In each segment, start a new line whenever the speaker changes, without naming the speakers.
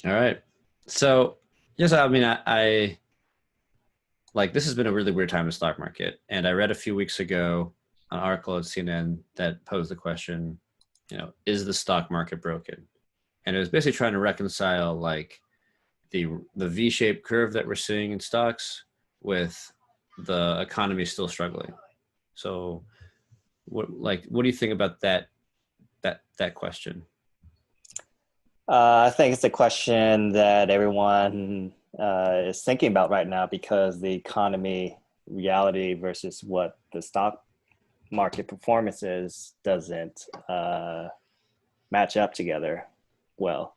All right. So, yes, I mean, I like this has been a really weird time in the stock market. And I read a few weeks ago an article at CNN that posed the question, is the stock market broken? And it was basically trying to reconcile like the V-shaped curve that we're seeing in stocks with the economy still struggling. So, what do you think about that question?
I think it's a question that everyone is thinking about right now because the economy reality versus what the stock market performance is doesn't match up together well.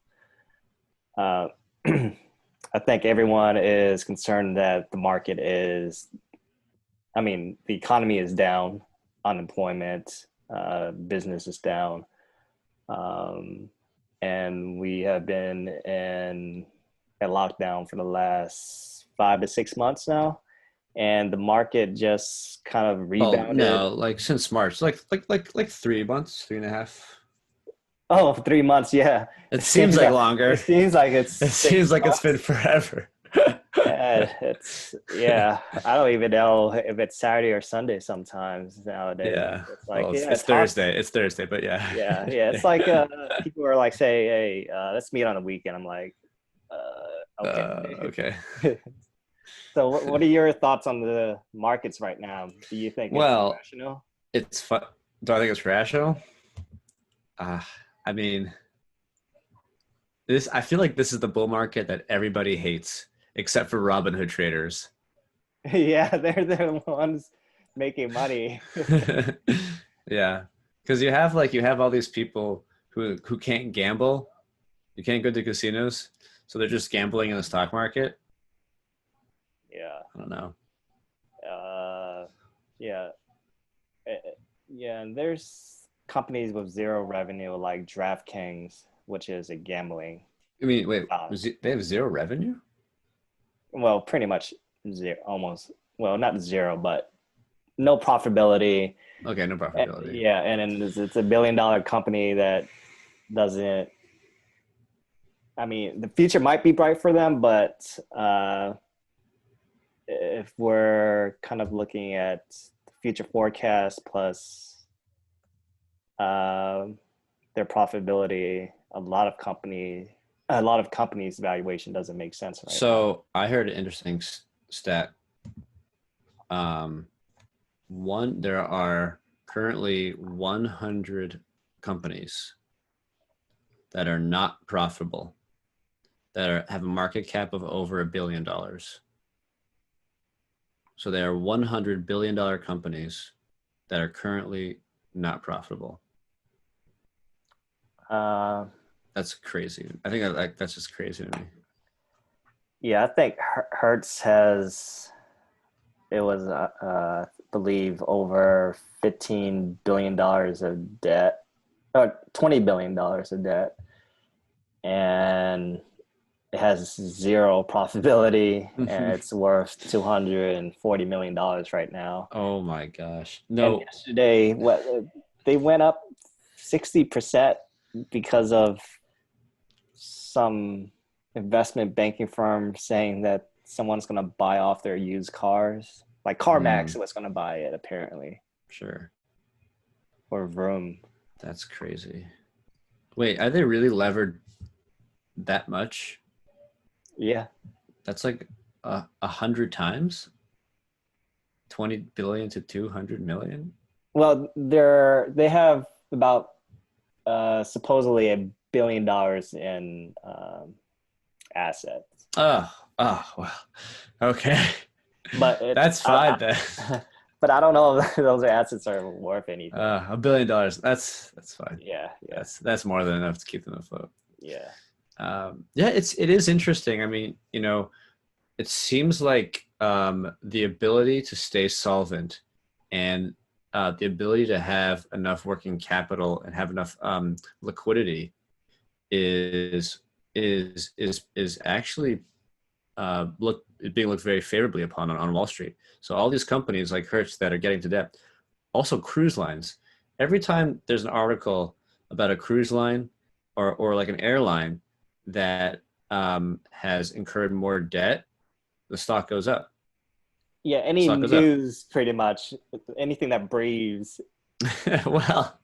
Uh, I think everyone is concerned that the market is, the economy is down, unemployment, business is down. And we have been in a lockdown for the last 5 to 6 months now, and the market just kind of
Well,
rebounded.
no, like since March, like 3 months, 3.5.
Oh, 3 months, yeah.
It seems like
It
longer.
seems like it's
It
six
seems like it's been
months.
forever.
And it's yeah. I don't even know if it's Saturday or Sunday sometimes nowadays.
Yeah.
It's like
Well, it's,
yeah,
it's
it's hot.
Thursday. It's Thursday, but yeah.
Yeah. It's like people are like, say, hey, let's meet on the weekend. I'm like, okay.
Okay.
So, what are your thoughts on the markets right now? Do you think it's
Well,
rational?
it's fun. Do I think it's rational? Uh, I mean, I feel like this is the bull market that everybody hates, except for Robinhood traders.
Yeah, they're the ones making money.
Yeah, because you have all these people who can't gamble. You can't go to casinos, so they're just gambling in the stock market.
Yeah,
I don't know.
uh, yeah, yeah. And there's companies with zero revenue like DraftKings, which is a gambling.
I mean, wait,
Uh,
they have zero revenue?
well, pretty much zero, almost. Well, not zero, but no profitability.
Okay, no profitability.
Yeah, and then it's a billion-dollar company that doesn't. The future might be bright for them, but if we're kind of looking at the future forecast plus uh, their profitability, a lot of companies' valuation doesn't make sense right now.
So I heard an interesting stat. Um, there are currently 100 companies that are not profitable, have a market cap of over $1 billion. So there are $100 billion companies that are currently not profitable.
Uh,
That's crazy. I think that's just crazy to me.
yeah, I think Hertz has it was believe over $15 billion of debt, or $20 billion of debt, and it has zero profitability, and it's worth $240 million right now.
Oh my gosh.
And
No.
yesterday, they went up 60% because of some investment banking firm saying that someone's going to buy off their used cars. Like CarMax was going to buy it, apparently.
Sure.
Or Vroom.
That's crazy. Wait, are they really levered that much?
Yeah.
That's like 100 times 20 billion to 200 million.
Well, they have about supposedly $1 billion in assets.
Oh, well, okay.
But
That's fine then.
but I don't know if those assets are worth anything.
$1 billion. That's fine.
Yeah.
That's more than enough to keep them afloat.
Yeah.
Yeah, it is interesting. I mean, it seems like the ability to stay solvent and the ability to have enough working capital and have enough liquidity is actually being looked very favorably upon on Wall Street. So all these companies like Hertz that are getting to debt, also cruise lines. Every time there's an article about a cruise line or like an airline that has incurred more debt, the stock goes up.
Yeah, any
Stock goes up.
news, pretty much anything that breathes.
well,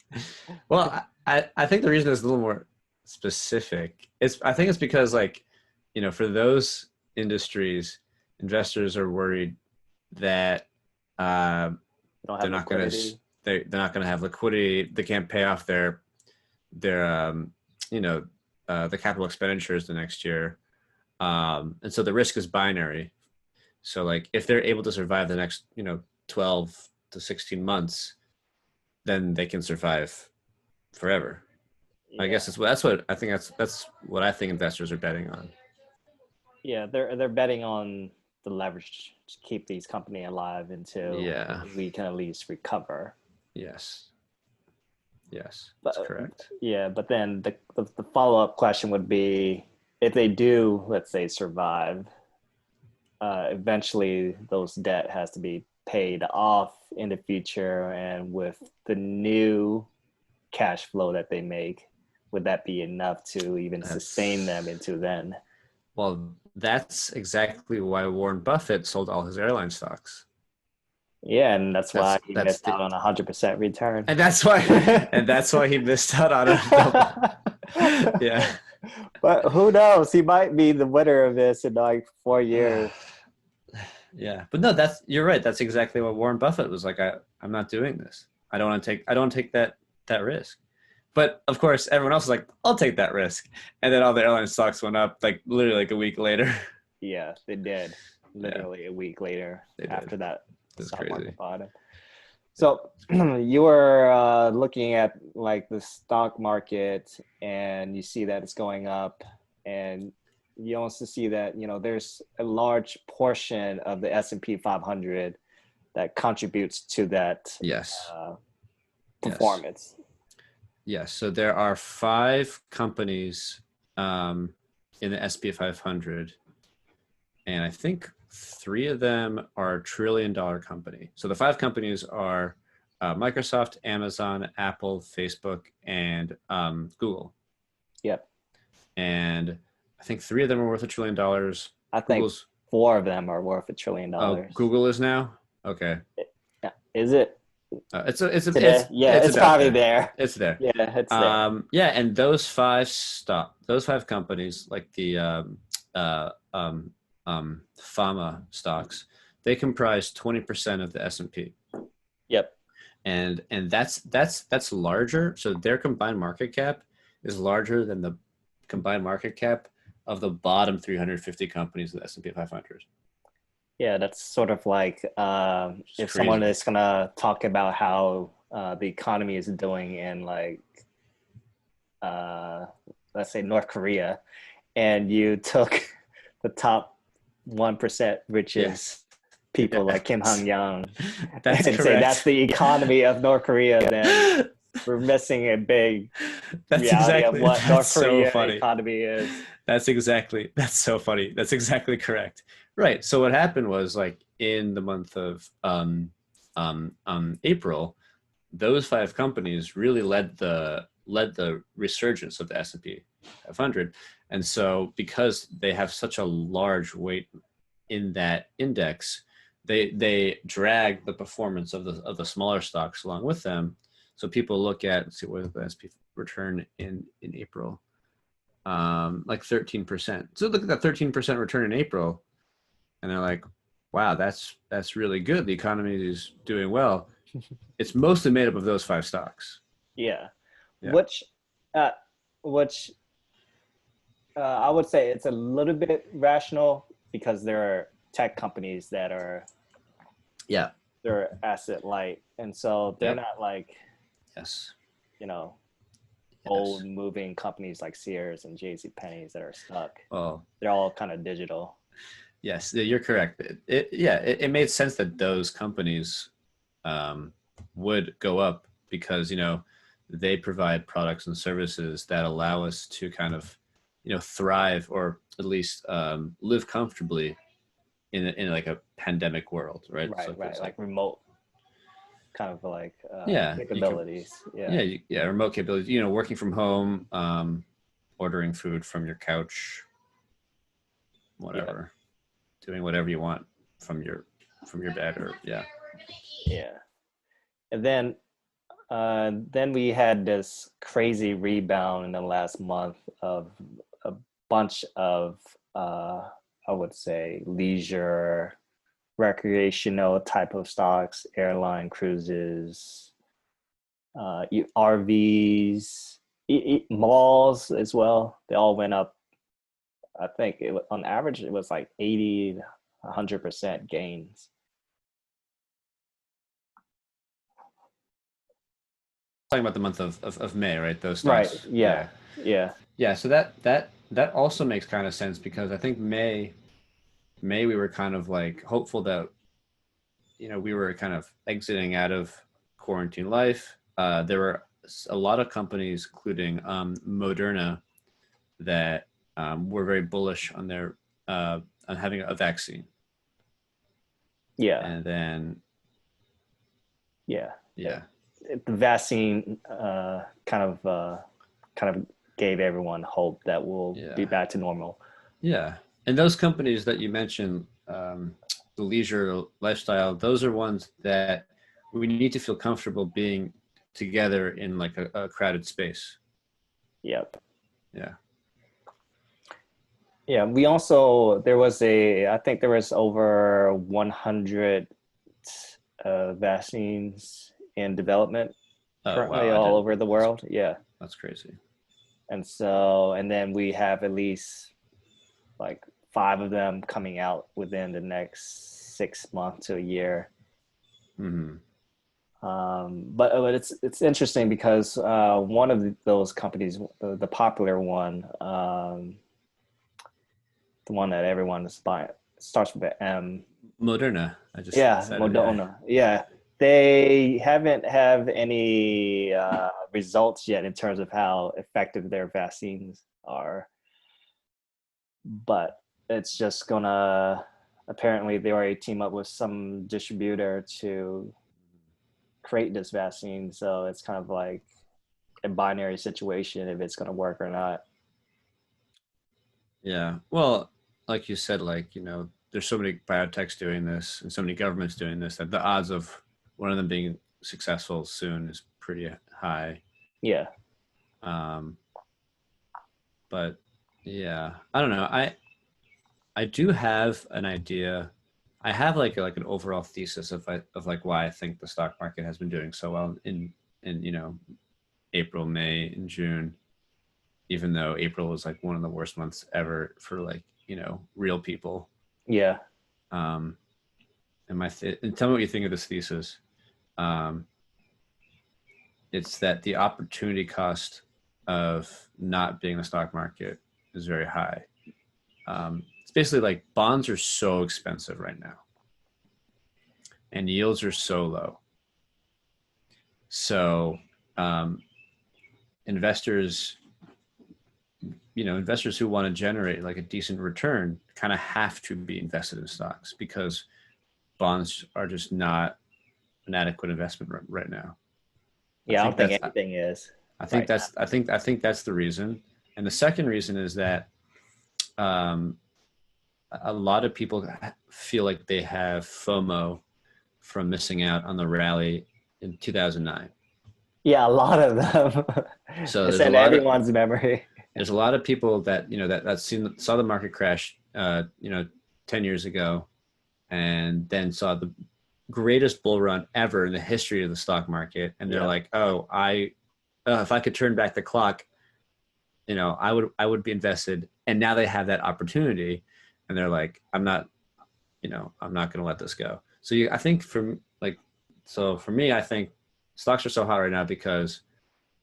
I think the reason is a little more specific. I think it's because like, for those industries, investors are worried that
Don't
they're
have
not going to
liquidity.
they're not going to have liquidity. They can't pay off their the capital expenditures the next year, and so the risk is binary. So like if they're able to survive the next 12 to 16 months, then they can survive forever. I guess that's what I think. That's what I think investors are betting on.
Yeah, they're betting on the leverage to keep these companies alive until
Yeah.
we can at least recover.
Yes. Yes, that's
But
correct.
yeah, but then the follow up question would be, if they do, let's say, survive, eventually those debt has to be paid off in the future, and with the new cash flow that they make, would that be enough to even sustain them into then?
Well, that's exactly why Warren Buffett sold all his airline stocks.
Yeah, and that's why he
That's
missed
the
out on 100% return.
and that's why he missed out on a double. Yeah.
But who knows? He might be the winner of this in like 4 years.
Yeah, but no, you're right. That's exactly what Warren Buffett was like. I'm not doing this. I don't take that risk. But of course, everyone else is like, I'll take that risk. And then all the airline stocks went up like literally like a week later.
Yeah, they did. Literally a week later after that stock market bottom. So you were looking at like the stock market, and you see that it's going up, and you also see that there's a large portion of the S&P 500 that contributes to that performance.
Yes. So there are 5 companies in the S&P 500, and I think 3 of them are $1 trillion company. So the 5 companies are Microsoft, Amazon, Apple, Facebook, and Google.
Yep.
And I think 3 of them are worth $1 trillion.
I think 4 of them are worth $1 trillion.
Oh, Google is now? Okay.
Is it?
It's
probably there.
It's there.
Yeah, it's there.
Yeah, and those 5 companies, like the pharma stocks, they comprise 20% of the S&P.
Yep.
And that's larger. So their combined market cap is larger than the combined market cap of the bottom 350 companies of the S&P 500.
Yeah, that's sort of like if someone is going to talk about how the economy is doing in like, let's say North Korea, and you took the top 1% richest people like Kim Hong-young and say that's the economy of North Korea, then we're missing a big reality of what North Korea economy is.
That's so funny. That's exactly correct. Right. So what happened was, like, in the month of April, those 5 companies really led the resurgence of the S&P 500. And so because they have such a large weight in that index, they drag the performance of the smaller stocks along with them. So people look at, let's see, what is the S&P return in April? Like 13%. So look at that 13% return in April, and they're like, wow, that's really good. The economy is doing well. It's mostly made up of those 5 stocks.
Yeah. Which I would say it's a little bit rational, because there are tech companies that are they're asset light, and so they're not like old moving companies like Sears and JCPenney's that are stuck.
Oh,
they're all kind of digital.
Yes, you're correct. It made sense that those companies would go up, because they provide products and services that allow us to kind of thrive, or at least live comfortably in like a pandemic world, right?
Right. Like remote kind of like capabilities.
Remote capabilities. Working from home, ordering food from your couch, whatever, doing whatever you want from your bed, or
Yeah. And then we had this crazy rebound in the last month of a bunch of, I would say, leisure, recreational type of stocks, airline, cruises, RVs, malls as well. They all went up. I think on average it was like 80 to 100% gains.
talking about the month of May, right? Those
Right.
stocks.
Yeah. Yeah.
Yeah. So that also makes kind of sense, because I think May we were kind of like hopeful that we were kind of exiting out of quarantine life. There were a lot of companies, including Moderna, that were very bullish on their on having a vaccine.
Yeah.
And then
Yeah.
yeah,
The vaccine kind of gave everyone hope that we'll be back to normal.
yeah. And those companies that you mentioned, the leisure lifestyle, those are ones that we need to feel comfortable being together in like a crowded space.
Yep.
Yeah.
Yeah. We also, I think there was over 100 vaccines in development currently
Wow,
all over the world. Yeah.
that's crazy.
And then we have at least like 5 of them coming out within the next 6 months to a year.
Mm-hmm.
But it's interesting because one of those companies, the popular one, the one that everyone is buying, starts with an M.
Moderna. I just said it, yeah.
Moderna. Yeah, they haven't have any results yet in terms of how effective their vaccines are, but it's just gonna. Apparently, they already team up with some distributor to create this vaccine, so it's kind of like a binary situation if it's going to work or not.
Yeah. Well, like you said, like, there's so many biotechs doing this and so many governments doing this that the odds of one of them being successful soon is pretty high.
Yeah.
But yeah, I don't know. I do have an idea. I have like an overall thesis of like why I think the stock market has been doing so well in April, May, and June, even though April was like one of the worst months ever for like real people.
Yeah.
And and tell me what you think of this thesis. It's that the opportunity cost of not being in the stock market is very high. It's basically like bonds are so expensive right now, and yields are so low. So investors who want to generate like a decent return kind of have to be invested in stocks, because bonds are just not an adequate investment right now.
Yeah, I don't think anything is.
I think that's the reason. And the second reason is that a lot of people feel like they have FOMO from missing out on the rally in 2009.
Yeah, a lot of them.
So
it's in everyone's memory.
There's a lot of people that saw the market crash 10 years ago, and then saw the greatest bull run ever in the history of the stock market, and they're like, oh, if I could turn back the clock, I would be invested. And now they have that opportunity, and they're like, I'm not going to let this go. So I think for me, I think stocks are so hot right now because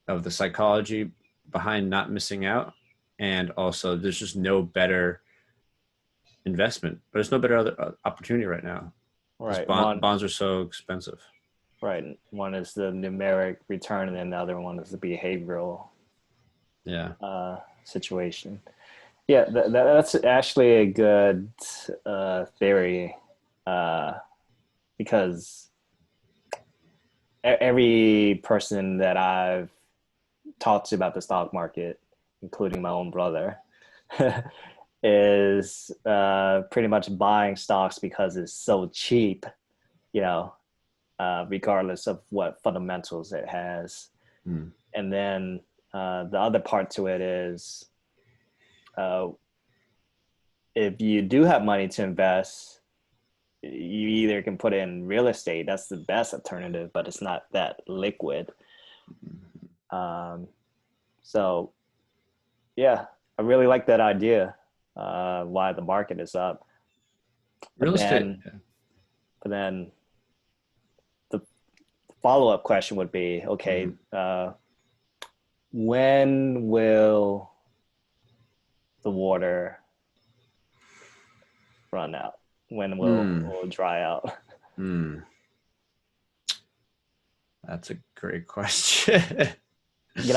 of the psychology behind not missing out, and also there's just no better investment. But there's no better other opportunity right now.
Right.
Bonds are so expensive.
Right. One is the numeric return, and then the other one is the behavioral situation. Yeah, that's actually a good theory, because every person that I've talked to about the stock market, including my own brother, is pretty much buying stocks because it's so cheap, you know, regardless of what fundamentals it has.
Mm.
And then the other part to it is if you do have money to invest, you either can put it in real estate. That's the best alternative, but it's not that liquid. So, yeah, I really like that idea. Why the market is up,
Real
but
estate.
then, but then the follow-up question would be, okay, when will the water run out? When will it dry out?
Mm. That's a great question.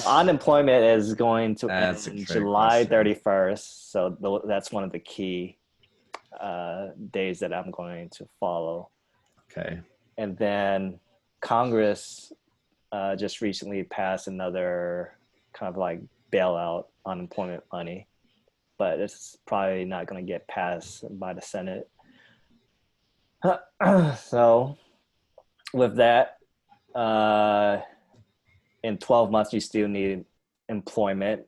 Unemployment is going to
That's a
end
great
July
question.
31st. So that's one of the key days that I'm going to follow.
Okay.
And then Congress just recently passed another kind of like bailout unemployment money, but it's probably not going to get passed by the Senate. So with that, in 12 months, you still need employment,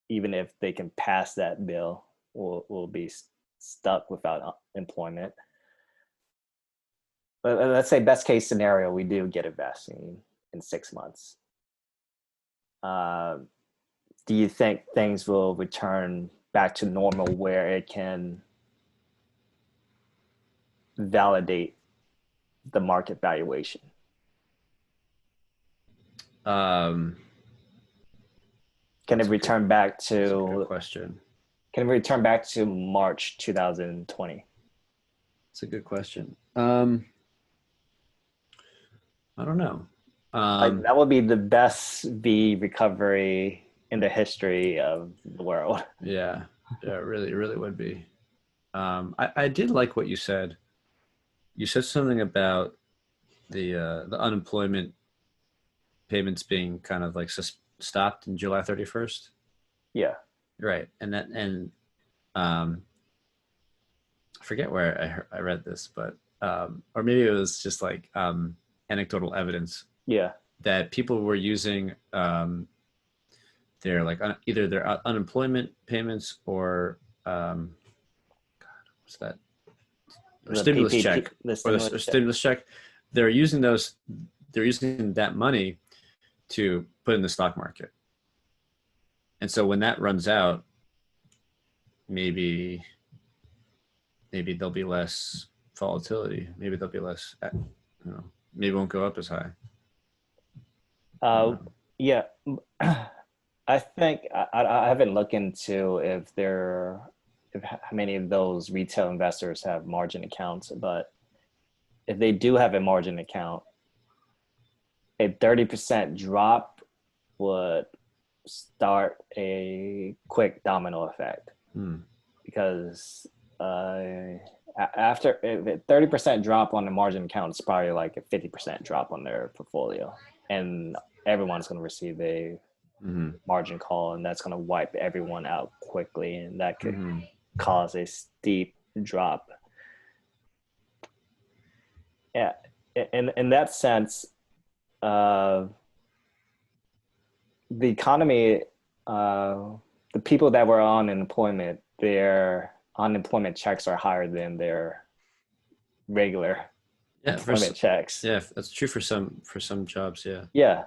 even if they can pass that bill, we'll be stuck without employment. But let's say best case scenario, we do get a vaccine in 6 months. Do you think things will return back to normal where it can validate the market valuation?
Um,
Can it return back
that's a good
to
question.
Can it return back to March 2020?
It's a good question. I don't know.
Like that would be the best V recovery in the history of the world.
Yeah, it really would be. I did like what you said. You said something about the unemployment payments being kind of like stopped in July 31st.
Yeah.
Right, um, I forget where I read this, but or maybe it was just like anecdotal evidence
Yeah.
that people were using their like either their unemployment payments or what's that, or
The
stimulus
PPP,
check,
the
or the
stimulus check.
stimulus check. They're using those. They're using that money to put in the stock market, and so when that runs out, maybe there'll be less volatility. Maybe there'll be less. Maybe it won't go up as high. I don't
Uh,
know.
yeah. I think I haven't looked into if how many of those retail investors have margin accounts, but if they do have a margin account, a 30% drop would start a quick domino effect because after a 30% drop on the margin account is probably like a 50% drop on their portfolio, and everyone's going to receive a margin call, and that's going to wipe everyone out quickly, and that could cause a steep drop. Yeah, in that sense, the economy, the people that were on unemployment, their unemployment checks are higher than their regular
Yeah,
employment checks.
yeah, that's true for some jobs. Yeah.
Yeah,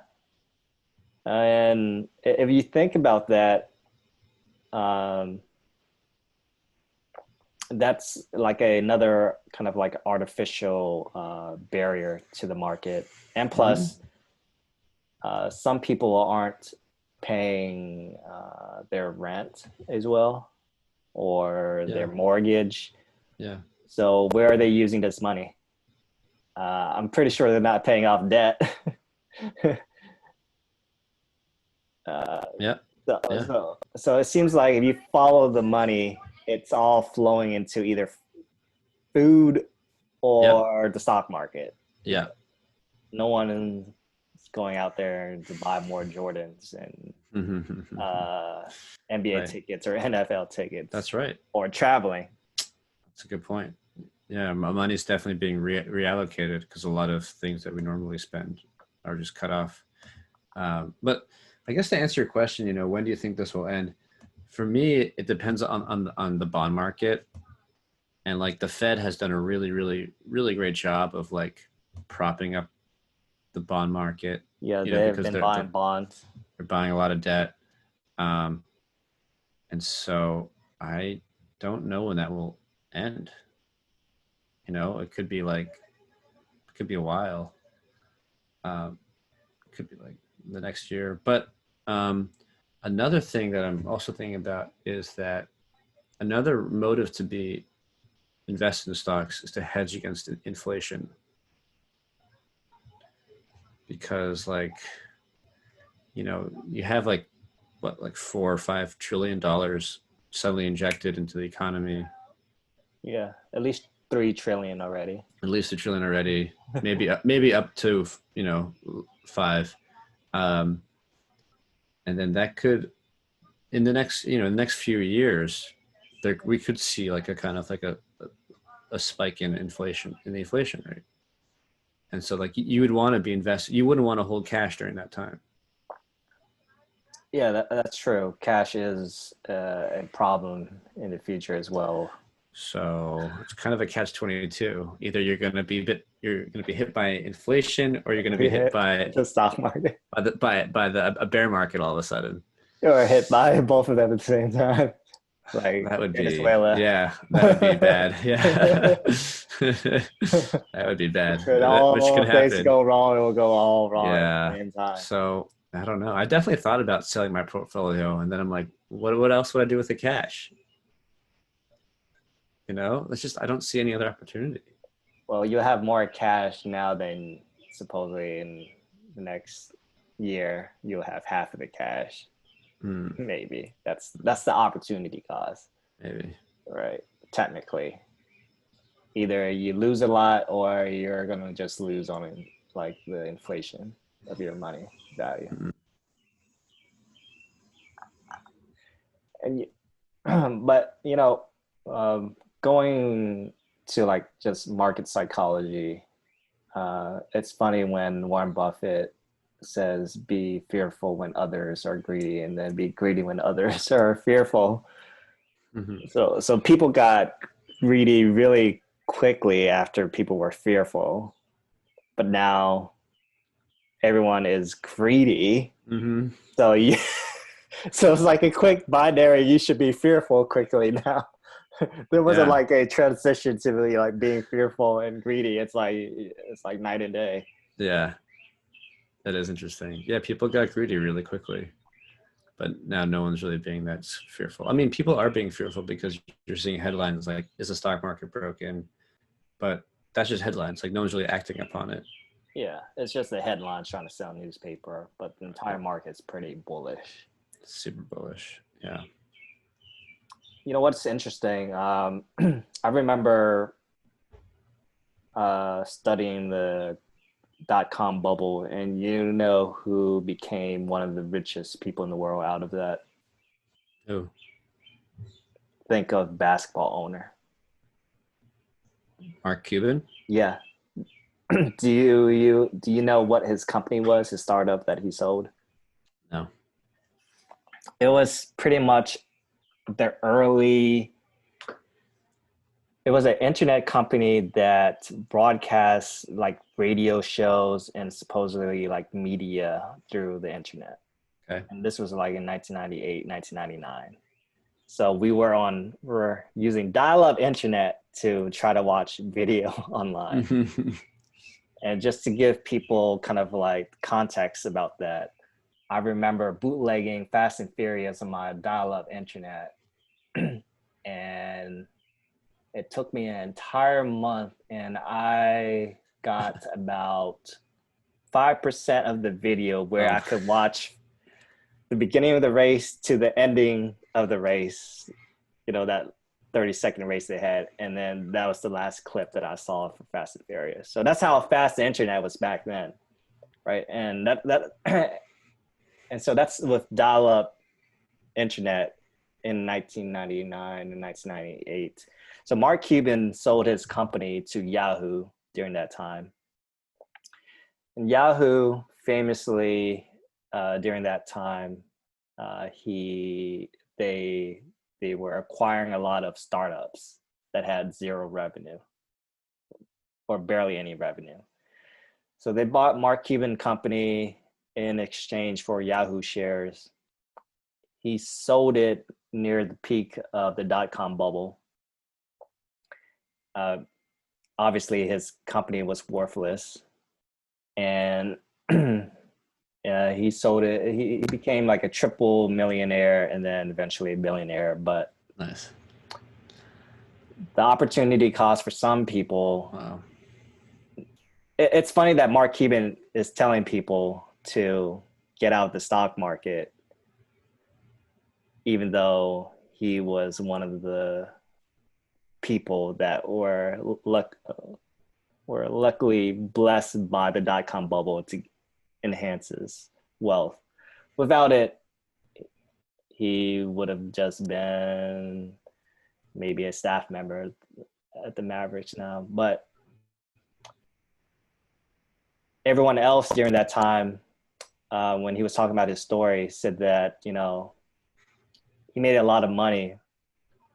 and if you think about that, um, that's like another kind of like artificial barrier to the market. And plus, some people aren't paying their rent as well or their mortgage.
Yeah.
So where are they using this money? I'm pretty sure they're not paying off debt.
Yeah. Yeah.
So it seems like if you follow the money, it's all flowing into either food
Yep.
or the stock market.
Yeah.
No one is going out there to buy more Jordans and NBA
Right.
tickets or NFL tickets.
That's right.
Or traveling.
That's a good point. Yeah, my money's definitely being reallocated because a lot of things that we normally spend are just cut off. But I guess to answer your question, when do you think this will end? For me, it depends on the bond market, and like the Fed has done a really, really, really great job of like propping up the bond market.
Yeah, they've
because
been buying bonds.
they're buying a lot of debt, and so I don't know when that will end. It could be a while. It could be like the next year. But another thing that I'm also thinking about is that another motive to be invested in stocks is to hedge against inflation. Because you have like 4 or 5 trillion dollars suddenly injected into the economy.
Yeah, at least 3 trillion already.
At least 1 trillion already, maybe up to 5, and then that could, in the next few years, we could see like a kind of like a spike in inflation, in the inflation rate, and so like you would want to be invested. You wouldn't want to hold cash during that time.
Yeah, that's true. Cash is a problem in the future as well.
So it's kind of a catch-22. Either you're going to be hit by inflation, or you're going to be hit by
the stock market,
by a bear market all of a sudden,
or hit by both of them at the same time. Like
that would
Venezuela.
that would be bad. Yeah, that would be bad. Which can happen.
Things go wrong, it will go all wrong at the same time.
So I don't know. I definitely thought about selling my portfolio, and then I'm like, what else would I do with the cash? It's just I don't see any other opportunity.
Well, you have more cash now than supposedly in the next year. You'll have half of the cash. Maybe that's the opportunity cost.
Maybe.
Right. Technically, either you lose a lot or you're gonna just lose on like the inflation of your money value. And but going to like just market psychology, it's funny when Warren Buffett says be fearful when others are greedy, and then be greedy when others are fearful. So people got greedy really quickly after people were fearful, but now everyone is greedy. So so it's like a quick binary. You should be fearful quickly now. There wasn't like a transition to really like being fearful and greedy. It's like night and day.
Yeah, that is interesting. Yeah, people got greedy really quickly, but now no one's really being that fearful. I mean, people are being fearful because you're seeing headlines like, is the stock market broken? But that's just headlines. Like no one's really acting upon it.
Yeah, it's just the headlines trying to sell newspaper, but the entire market's pretty bullish.
Super bullish. Yeah.
What's interesting? I remember studying the .com bubble, and who became one of the richest people in the world out of that?
Who?
Think of basketball owner.
Mark Cuban?
Yeah. Do you know what his company was, his startup that he sold?
No.
It was pretty much it was an internet company that broadcasts like radio shows and supposedly like media through the internet.
Okay.
And this was like in 1998, 1999. So we're using dial-up internet to try to video video online. And just to give people kind of like context about that, I remember bootlegging Fast and Furious on my dial-up internet. And it took me an entire month, and I got about 5% of the video where I could watch the beginning of the race to the ending of the race, that 30-second race they had. And then that was the last clip that I saw for Fast and Furious. So that's how fast the internet was back then. right? And and so that's with dial-up internet in 1999 and 1998. So Mark Cuban sold his company to Yahoo during that time. And Yahoo famously during that time, they were acquiring a lot of startups that had zero revenue or barely any revenue. So they bought Mark Cuban company in exchange for Yahoo shares. He sold it near the peak of the dot-com bubble. Obviously, his company was worthless, and he sold it. He became like a triple millionaire and then eventually a billionaire. But
Nice.
the opportunity cost for some people.
Wow.
It's funny that Mark Cuban is telling people to get out of the stock market, even though he was one of the people that were luckily blessed by the dot-com bubble to enhance his wealth. Without it, he would have just been maybe a staff member at the Mavericks now. But everyone else during that time, when he was talking about his story, said that, you know, he made a lot of money,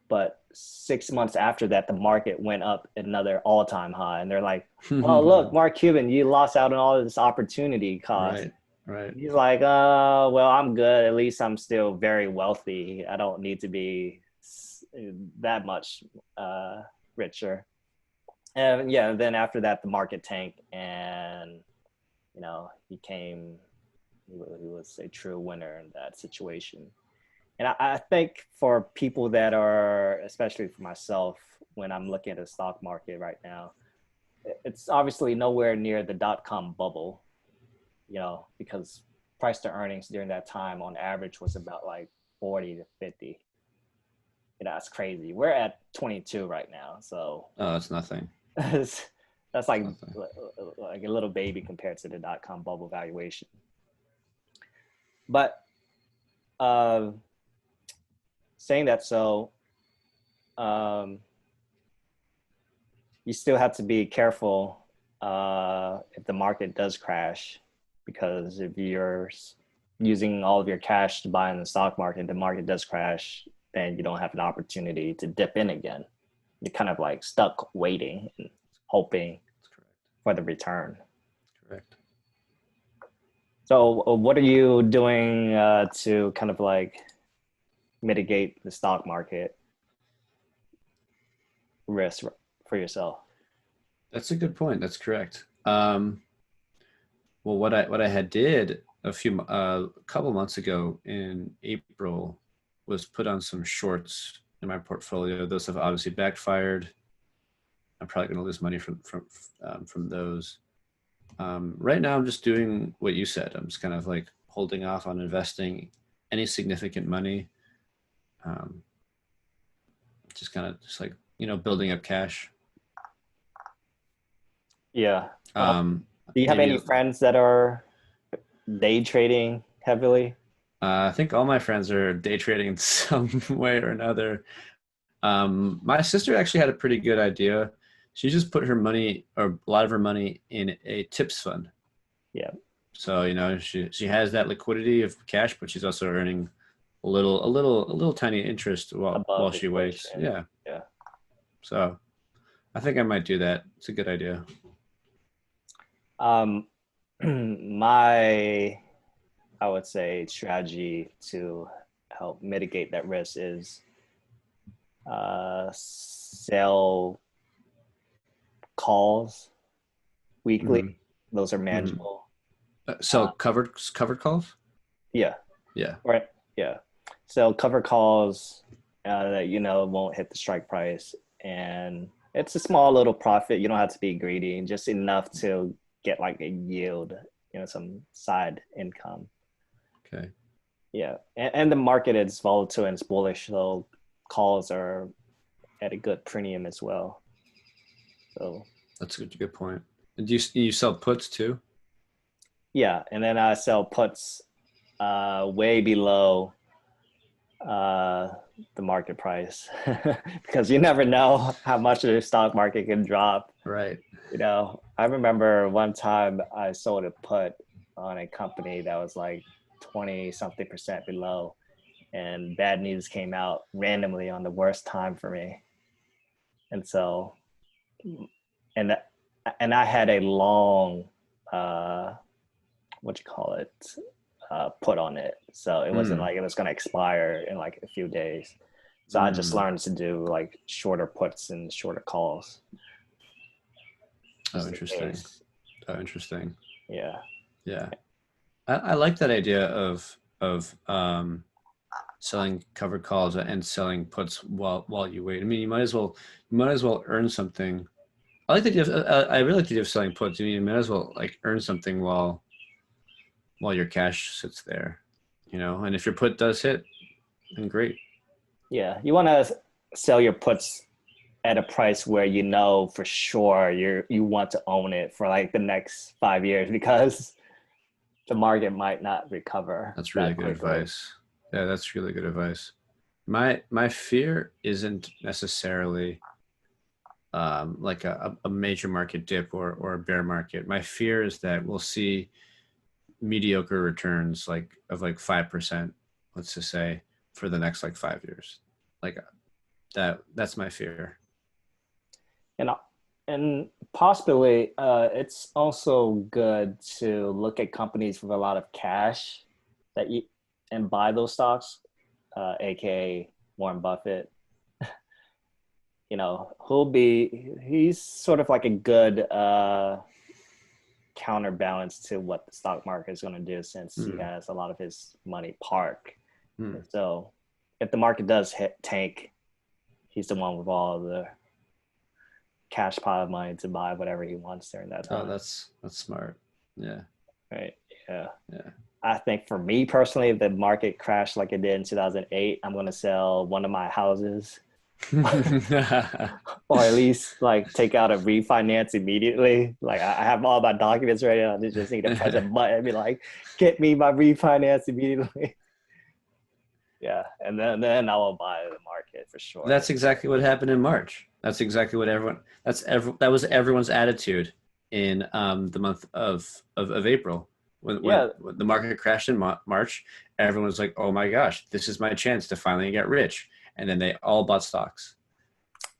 but 6 months after that, the market went up another all-time high. And they're like, oh, look, Mark Cuban, you lost out on all of this opportunity cost.
Right.
He's like, well, I'm good. At least I'm still very wealthy. I don't need to be that much richer. And yeah, then after that, the market tanked, and you know, he was a true winner in that situation. And I think for people that are, especially for myself, when I'm looking at the stock market right now, it's obviously nowhere near the dot-com bubble, you know, because price to earnings during that time on average was about like 40 to 50. You know, that's crazy. We're at 22 right now. So
that's nothing.
that's like a little baby compared to the dot-com bubble valuation. But saying that, so you still have to be careful if the market does crash, because if you're using all of your cash to buy in the stock market, the market does crash, then you don't have an opportunity to dip in again. You're kind of like stuck waiting and hoping for the return.
Correct.
So what are you doing to kind of like mitigate the stock market risk for yourself?
That's a good point. That's correct. Well, what I had did a couple months ago in April was put on some shorts in my portfolio. Those have obviously backfired. I'm probably going to lose money from those. Right now, I'm just doing what you said. I'm just kind of like holding off on investing any significant money. Just kind of just like, you know, building up cash.
Yeah. Do you have any friends that are day trading heavily?
I think all my friends are day trading in some way or another. My sister actually had a pretty good idea. She just put her money, or a lot of her money, in a tips fund.
Yeah.
So, you know, she has that liquidity of cash, but she's also earning a little tiny interest while she waits. Yeah.
Yeah.
So I think I might do that. It's a good idea.
I would say strategy to help mitigate that risk is sell calls weekly. Mm-hmm. Those are manageable.
So covered calls?
Yeah.
Yeah.
Right. Yeah. So covered calls that, you know, won't hit the strike price, and it's a small little profit. You don't have to be greedy, just enough to get like a yield, you know, some side income.
Okay.
Yeah. And the market is volatile and it's bullish, so calls are at a good premium as well. So
that's a good point. And do you sell puts too?
Yeah, and then I sell puts way below the market price because you never know how much the stock market can drop.
Right.
You know, I remember one time I sold a put on a company that was like 20 something percent below, and bad news came out randomly on the worst time for me. And so, and and I had a long, what you call it, put on it. So it wasn't
Hmm.
like it was going to expire in like a few days. So I just
Hmm.
learned to do like shorter puts and shorter calls,
Oh,
just in
interesting.
case.
Oh, interesting.
Yeah.
Yeah. I like that idea of selling covered calls and selling puts while you wait. I mean, you might as well earn something. I like the idea of, I really like the idea of selling puts. I mean, you might as well like earn something while your cash sits there, And if your put does hit, then great.
Yeah. You want to sell your puts at a price where you know for sure you want to own it for like the next 5 years because the market might not recover
That's really
that
good
quickly.
advice. Yeah, that's really good advice. My fear isn't necessarily like a major market dip or a bear market. My fear is that we'll see mediocre returns like 5%, let's just say, for the next like 5 years. Like that's my fear.
And and possibly it's also good to look at companies with a lot of cash that you and buy those stocks, aka Warren Buffett. You know, he's sort of like a good counterbalance to what the stock market is going to do since he
Hmm.
has a lot of his money parked. And
Hmm.
so if the market does tank, he's the one with all the cash pile of money to buy whatever he wants during that
Oh,
time.
that's smart. Yeah.
Right. Yeah.
Yeah.
I think for me personally, if the market crashed like it did in 2008, I'm going to sell one of my houses or at least like take out a refinance immediately. Like I have all my documents ready. I just need to press a button and be like, get me my refinance immediately. Yeah. And then I will buy the market for sure.
That's exactly what happened in March. That's exactly what that was everyone's attitude in the month of April
Yeah.
when the market crashed in March. Everyone was like, "Oh my gosh, this is my chance to finally get rich," and then they all bought stocks.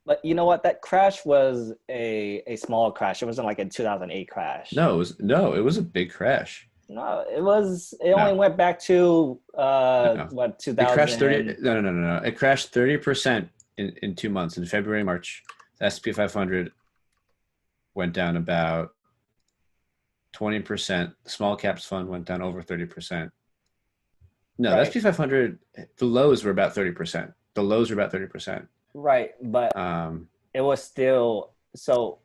But you know what? That crash was a small crash. It wasn't like a 2008 crash.
No, it was a big crash.
No, it was. It only
No,
went back to
no,
what
it crashed 30.
2000.
No, no, no, no, no. It crashed 30% in 2 months in February and March. The S&P 500 went down about 20%. The small caps fund went down over 30%. No, the
Right,
SP 500, the lows were about 30%. The lows were about 30%.
right. But
Um,
it was still so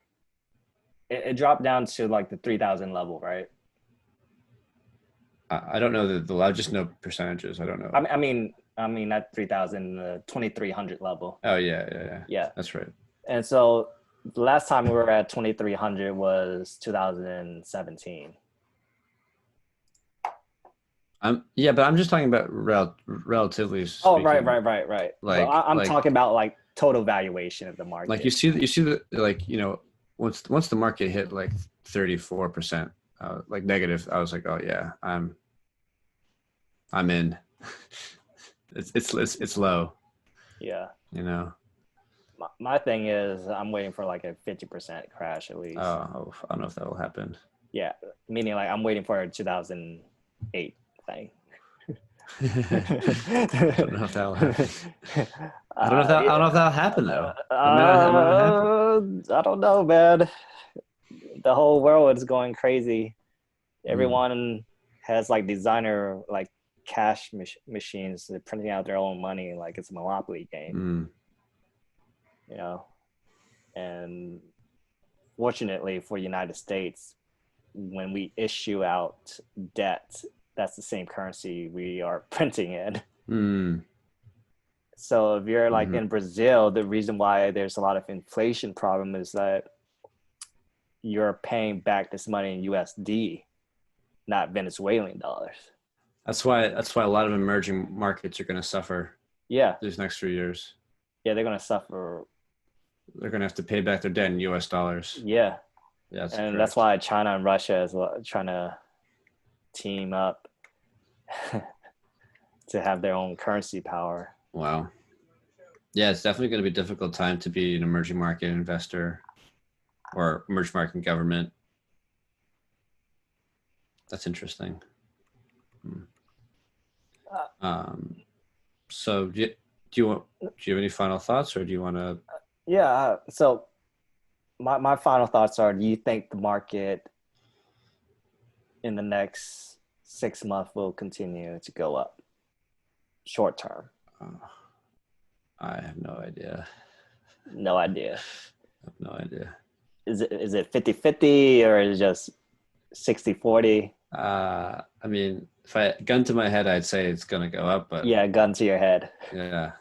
it dropped down to like the 3000 level, right?
I don't know I just know percentages. I don't know.
I mean not 3000, the 2300 level.
Oh, yeah, yeah, yeah.
Yeah,
That's right.
and so the last time we were at 2300 was 2017.
Yeah, but I'm just talking about relatively
Oh, right,
speaking.
right, right, right. But
Like,
I'm
like,
talking about like total valuation of the
like
market.
you see the like once the market hit like 34%, like negative, I was like, oh yeah, I'm in. It's low,
Yeah.
you know.
My thing is I'm waiting for like a 50% crash at least.
I don't know if that will happen.
Yeah, meaning like I'm waiting for a 2008 thing.
I don't know if that'll happen. I don't
Yeah.
know if that'll happen though. It might not happen.
I don't know, man. The whole world is going crazy.
Mm,
Everyone has like designer like cash machines. They're printing out their own money like it's a monopoly game,
mm,
you know. And fortunately for the United States, when we issue out debt, that's the same currency we are printing in.
mm,
So if you're like
mm-hmm.
in Brazil, the reason why there's a lot of inflation problem is that you're paying back this money in USD, not Venezuelan dollars.
That's why a lot of emerging markets are going to suffer
Yeah.
these next few years.
Yeah, they're going to suffer.
They're going to have to pay back their debt in US dollars.
Yeah.
Yeah, that's
And
correct.
that's why China and Russia is trying to team up to have their own currency power.
Wow. Yeah, it's definitely going to be a difficult time to be an emerging market investor or emerging market government. That's interesting. So do you have any final thoughts, or do you want to?
Yeah. So my final thoughts are: do you think the market in the next 6 months will continue to go up, short term?
I have no idea.
No idea.
I have no idea.
Is it 50-50 or is it just 60-40?
I mean, if I gun to my head, I'd say it's going to go up, but
Yeah, gun to your head.
yeah,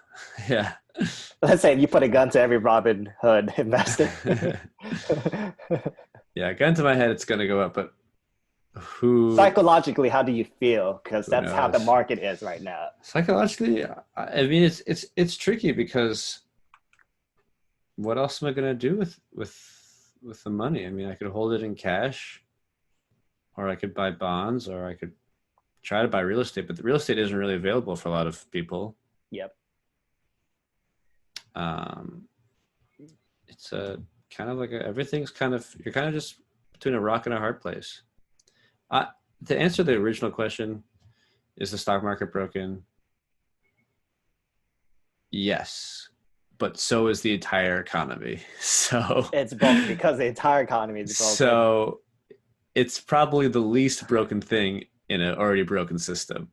yeah.
Let's say you put a gun to every Robin Hood investor.
Yeah, gun to my head, it's going to go up, but who?
Psychologically, how do you feel? Because
Who
that's how the
knows?
market is right now.
Psychologically, I mean, it's tricky because what else am I going to do with the money? I mean, I could hold it in cash, or I could buy bonds, or I could try to buy real estate, but the real estate isn't really available for a lot of people.
Yep.
It's a kind of like everything's kind of, you're kind of just between a rock and a hard place. To answer the original question, is the stock market broken? Yes, but so is the entire economy. So
It's broken because the entire economy is broken.
So it's probably the least broken thing in an already broken system.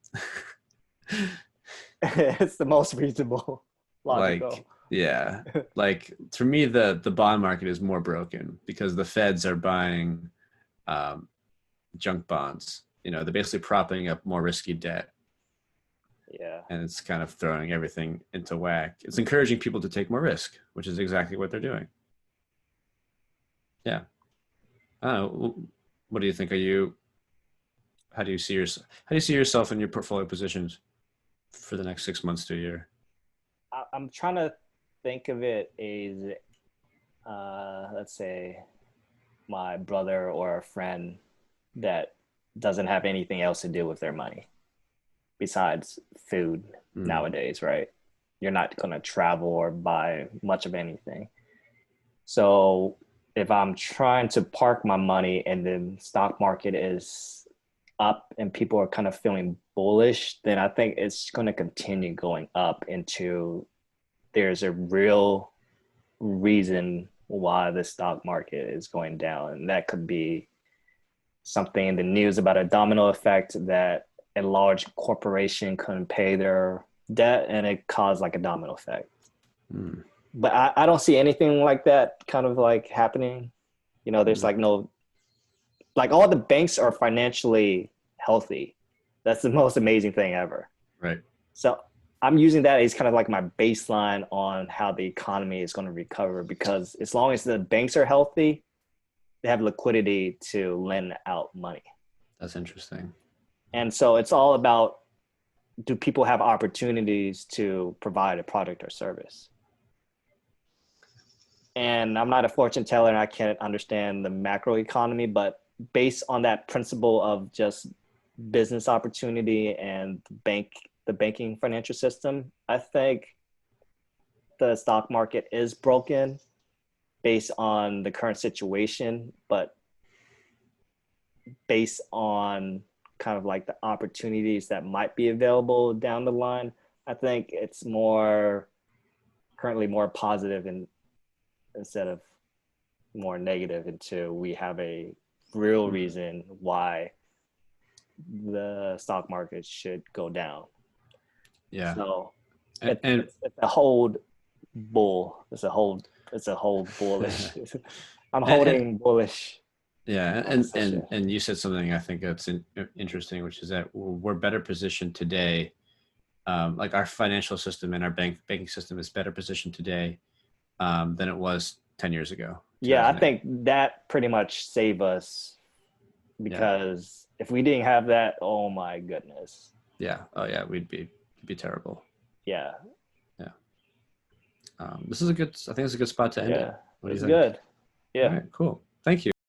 It's the most reasonable, logical.
Like, yeah, like for me, the bond market is more broken because the feds are buying junk bonds. You know, they're basically propping up more risky debt.
Yeah.
And it's kind of throwing everything into whack. It's encouraging people to take more risk, which is exactly what they're doing. Yeah. I don't know. What do you think? How do you see yourself in your portfolio positions for the next 6 months to a year?
I'm trying to think of it as, let's say, my brother or a friend that doesn't have anything else to do with their money besides food nowadays, right? You're not going to travel or buy much of anything. So if I'm trying to park my money and the stock market is up and people are kind of feeling bullish, then I think it's going to continue going up into there's a real reason why the stock market is going down. And that could be something in the news about a domino effect that a large corporation couldn't pay their debt and it caused like a domino effect. But I don't see anything like that kind of like happening. You know, there's like no, like all the banks are financially healthy. That's the most amazing thing ever.
Right.
So I'm using that as kind of like my baseline on how the economy is going to recover, because as long as the banks are healthy, they have liquidity to lend out money.
That's interesting.
And so it's all about, do people have opportunities to provide a product or service? And I'm not a fortune teller and I can't understand the macro economy, but based on that principle of just business opportunity and the banking financial system, I think the stock market is broken based on the current situation, but based on kind of like the opportunities that might be available down the line, I think it's currently more positive instead of more negative, until we have a real reason why the stock market should go down.
Yeah.
So
And
it's a hold bull. It's a hold bullish. I'm holding bullish.
Yeah, and you said something I think that's interesting, which is that we're better positioned today. Like our financial system and our banking system is better positioned today than it was 10 years ago.
Yeah, I think that pretty much saved us, because If we didn't have that, oh my goodness.
Yeah. Oh yeah, we'd be terrible.
Yeah.
Yeah. This is a good. I think it's a good spot to end it.
Yeah.
What do you
It's
think?
good.
All
Yeah.
right. Cool. Thank you.